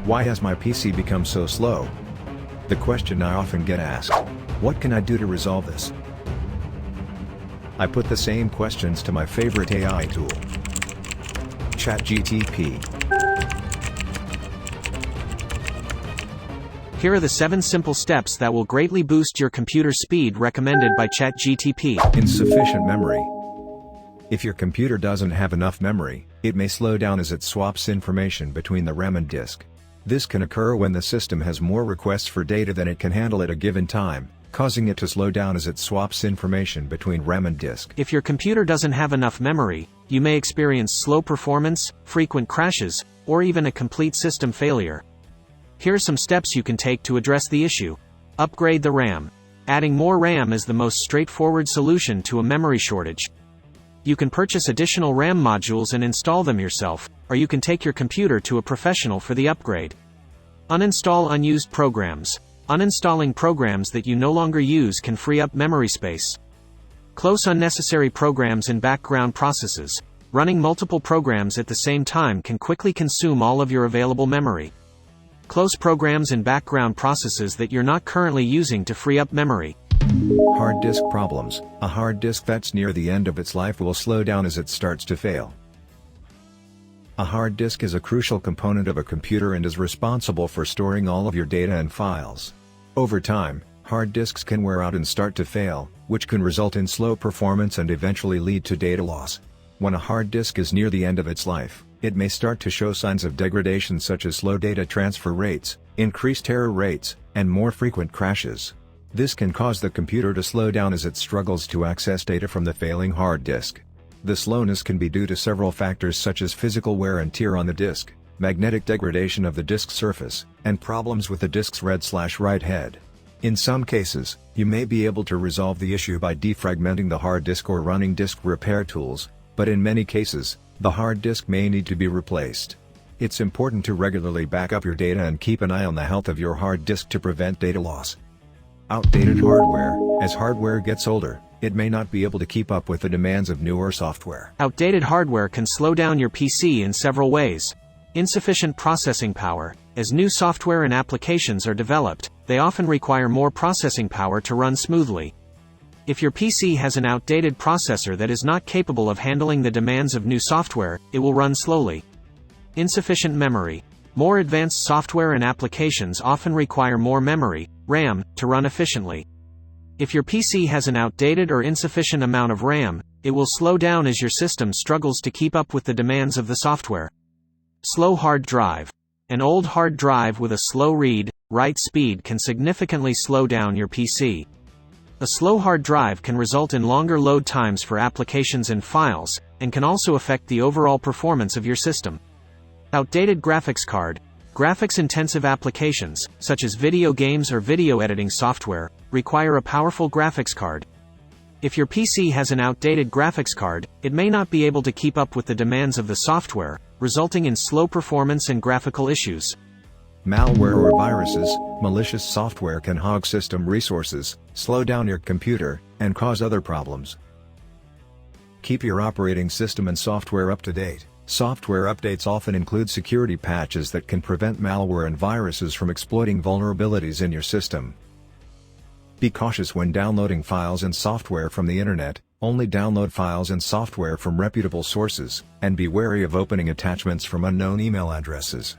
Why has my PC become so slow? The question I often get asked. What can I do to resolve this? I put the same questions to my favorite AI tool, ChatGPT. Here are the 7 simple steps that will greatly boost your computer speed recommended by ChatGPT. Insufficient memory. If your computer doesn't have enough memory, it may slow down as it swaps information between the RAM and disk. This can occur when the system has more requests for data than it can handle at a given time, causing it to slow down as it swaps information between RAM and disk. If your computer doesn't have enough memory, you may experience slow performance, frequent crashes, or even a complete system failure. Here are some steps you can take to address the issue. Upgrade the RAM. Adding more RAM is the most straightforward solution to a memory shortage. You can purchase additional RAM modules and install them yourself, or you can take your computer to a professional for the upgrade. Uninstall unused programs. Uninstalling programs that you no longer use can free up memory space. Close unnecessary programs and background processes. Running multiple programs at the same time can quickly consume all of your available memory. Close programs and background processes that you're not currently using to free up memory. Hard disk problems. A hard disk that's near the end of its life will slow down as it starts to fail. A hard disk is a crucial component of a computer and is responsible for storing all of your data and files. Over time, hard disks can wear out and start to fail, which can result in slow performance and eventually lead to data loss. When a hard disk is near the end of its life, it may start to show signs of degradation such as slow data transfer rates, increased error rates, and more frequent crashes. This can cause the computer to slow down as it struggles to access data from the failing hard disk. The slowness can be due to several factors such as physical wear and tear on the disk, magnetic degradation of the disk surface, and problems with the disk's read/write head. In some cases, you may be able to resolve the issue by defragmenting the hard disk or running disk repair tools, but in many cases, the hard disk may need to be replaced. It's important to regularly back up your data and keep an eye on the health of your hard disk to prevent data loss. Outdated hardware. As hardware gets older, it may not be able to keep up with the demands of newer software. Outdated hardware can slow down your PC in several ways. Insufficient processing power. As new software and applications are developed, they often require more processing power to run smoothly. If your PC has an outdated processor that is not capable of handling the demands of new software, it will run slowly. Insufficient memory. More advanced software and applications often require more memory, RAM, to run efficiently. If your PC has an outdated or insufficient amount of RAM, it will slow down as your system struggles to keep up with the demands of the software. Slow hard drive. An old hard drive with a slow read/write speed can significantly slow down your PC. A slow hard drive can result in longer load times for applications and files, and can also affect the overall performance of your system. Outdated graphics card. Graphics-intensive applications, such as video games or video editing software, require a powerful graphics card. If your PC has an outdated graphics card, it may not be able to keep up with the demands of the software, resulting in slow performance and graphical issues. Malware or viruses. Malicious software can hog system resources, slow down your computer, and cause other problems. Keep your operating system and software up to date. Software updates often include security patches that can prevent malware and viruses from exploiting vulnerabilities in your system. Be cautious when downloading files and software from the internet. Only download files and software from reputable sources, and be wary of opening attachments from unknown email addresses.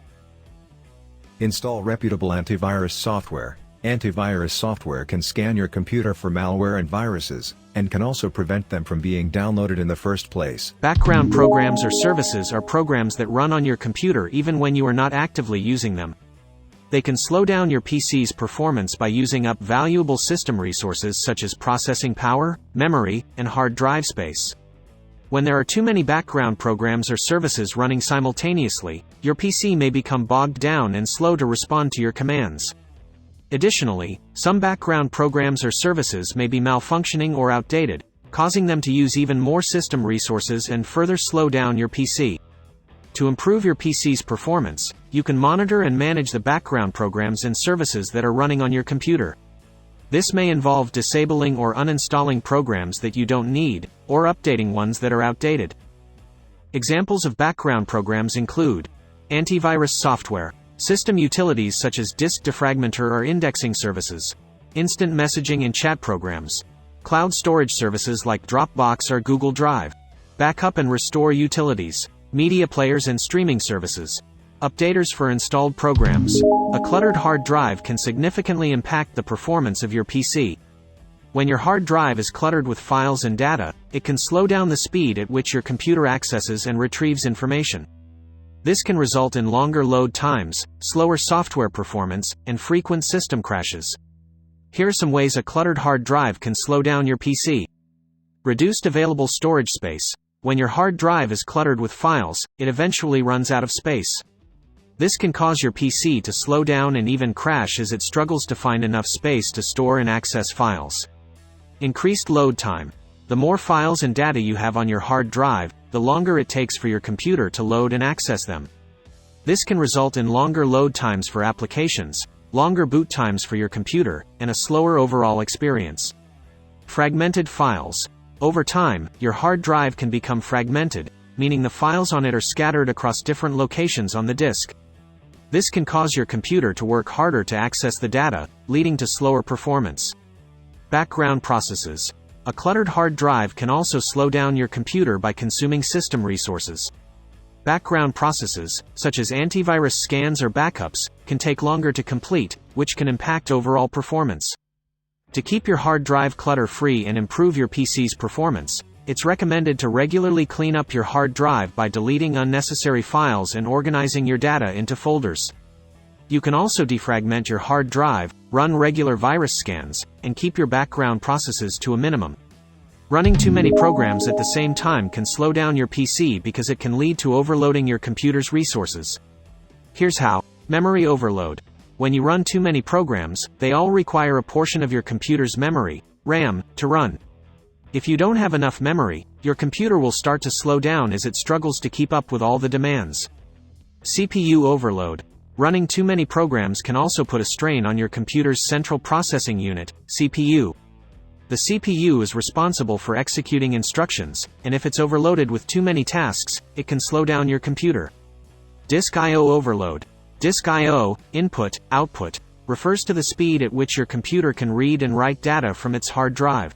Install reputable antivirus software. Antivirus software can scan your computer for malware and viruses, and can also prevent them from being downloaded in the first place. Background programs or services are programs that run on your computer even when you are not actively using them. They can slow down your PC's performance by using up valuable system resources such as processing power, memory, and hard drive space. When there are too many background programs or services running simultaneously, your PC may become bogged down and slow to respond to your commands. Additionally, some background programs or services may be malfunctioning or outdated, causing them to use even more system resources and further slow down your PC. To improve your PC's performance, you can monitor and manage the background programs and services that are running on your computer. This may involve disabling or uninstalling programs that you don't need, or updating ones that are outdated. Examples of background programs include antivirus software. System utilities such as disk defragmenter or indexing services, instant messaging and chat programs, cloud storage services like Dropbox or Google Drive, backup and restore utilities, media players and streaming services, updaters for installed programs. A cluttered hard drive can significantly impact the performance of your PC. When your hard drive is cluttered with files and data, it can slow down the speed at which your computer accesses and retrieves information. This can result in longer load times, slower software performance, and frequent system crashes. Here are some ways a cluttered hard drive can slow down your PC. Reduced available storage space. When your hard drive is cluttered with files, it eventually runs out of space. This can cause your PC to slow down and even crash as it struggles to find enough space to store and access files. Increased load time. The more files and data you have on your hard drive, the longer it takes for your computer to load and access them. This can result in longer load times for applications, longer boot times for your computer, and a slower overall experience. Fragmented files. Over time, your hard drive can become fragmented, meaning the files on it are scattered across different locations on the disk. This can cause your computer to work harder to access the data, leading to slower performance. Background processes. A cluttered hard drive can also slow down your computer by consuming system resources. Background processes, such as antivirus scans or backups, can take longer to complete, which can impact overall performance. To keep your hard drive clutter-free and improve your PC's performance, it's recommended to regularly clean up your hard drive by deleting unnecessary files and organizing your data into folders. You can also defragment your hard drive, run regular virus scans, and keep your background processes to a minimum. Running too many programs at the same time can slow down your PC because it can lead to overloading your computer's resources. Here's how. Memory overload. When you run too many programs, they all require a portion of your computer's memory, RAM, to run. If you don't have enough memory, your computer will start to slow down as it struggles to keep up with all the demands. CPU overload. Running too many programs can also put a strain on your computer's central processing unit, CPU. The CPU is responsible for executing instructions, and if it's overloaded with too many tasks, it can slow down your computer. Disk I/O overload. Disk I/O, input, output, refers to the speed at which your computer can read and write data from its hard drive.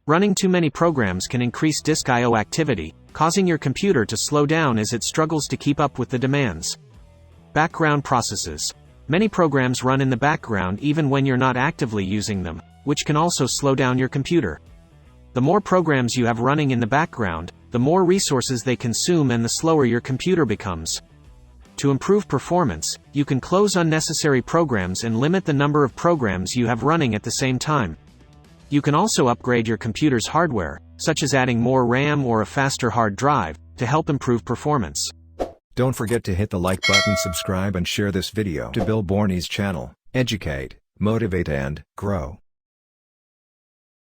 Running too many programs can increase disk I/O activity, causing your computer to slow down as it struggles to keep up with the demands. Background processes. Many programs run in the background even when you're not actively using them, which can also slow down your computer. The more programs you have running in the background, the more resources they consume and the slower your computer becomes. To improve performance, you can close unnecessary programs and limit the number of programs you have running at the same time. You can also upgrade your computer's hardware, such as adding more RAM or a faster hard drive, to help improve performance. Don't forget to hit the like button, subscribe and share this video to Bill Borney's channel. Educate, motivate and grow.